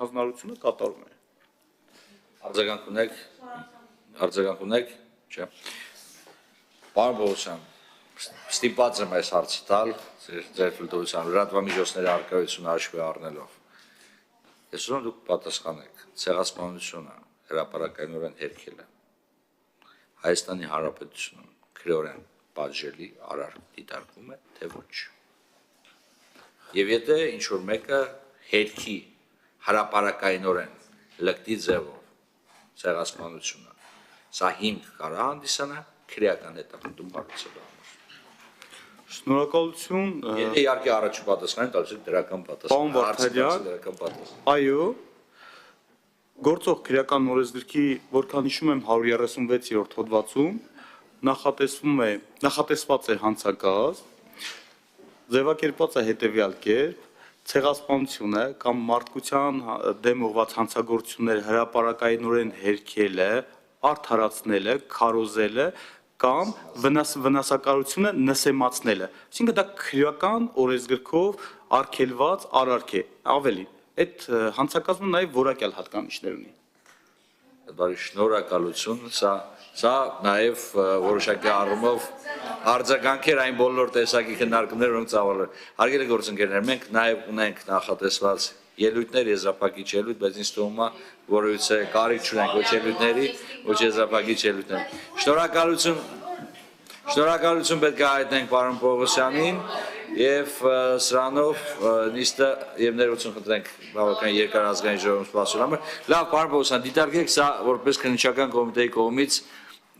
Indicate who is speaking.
Speaker 1: հանձնարարությունը կատարում է։
Speaker 2: Արձագանք ունեք, չէ։ Պարոն Բողոսյան, ստիպված եմ այս հարցը տալ ձեր ֆիլտրության լրատվամիջոցների առկայությունը հաշվի առնելով։ Ես ուզում եմ դուք պատասխանեք, ցեղասպանությունը հրապարակայնորեն հերքել է Հայաստանի Հանրապետությունում քրեորեն պատժելի արարք դիտարկվում է, թե ոչ։ Եվ եթե ինչ-որ մեկը հերքի հրապարակայնորեն լկտի ձևով ցեղասպանությունը, սա հիմք կարա հանդիսանա քրեական հետապնդում հարցելու համար։
Speaker 1: Շնորհակալություն։
Speaker 2: Եթե իհարկե առաջին պատասխանը տալիս եք դրական
Speaker 1: Պարոն
Speaker 2: պատասխան։
Speaker 1: Վարդանյան, այո, գործող քրեական օրենսգրքի, որքան հիշում եմ 136-րդ հոդվածում նախատեսված է հանցագազ, ձևակերպված է հետևյալ կերպ, ցեղասպանությունը կամ մարդկության դեմ ուղղված հանցագործությունները հրապարակայնորեն հերքելը, արդարացնելը, քարոզելը կամ վնասակարությունը նսեմացնելը։ Այսինքն դա քրեական օրենսգրքով արգելված արարք է, ավելի։ Այդ հանցագազը նաև որակյալ հատկանիշներ ունի։
Speaker 2: Բարի շնորհակալություն, սա նաև որոշակի առումով արձագանք էր այն բոլոր տեսակի քննարկումներ, որոնք ծավալվել։ Հարգելի գործընկերներ, մենք նաև ունենք նախատեսված ելույթներ, եզրափակիչ ելույթ, բայց ինձ թվում է, որովհետեւ կարիք չունենք ոչ ելույթների, ոչ եզրափակիչ ելույթների։ Շնորհակալություն պետք է հայտնենք պարոն Պողոսյանին եւ սրանով նիստը եւ ներողություն խնդրենք բավական երկար ազգային ժողովում սպասելու համար։ Լավ, պարոն Պողոսյան, դիտարկեք սա որպես քննիչական կոմիտեի կողմից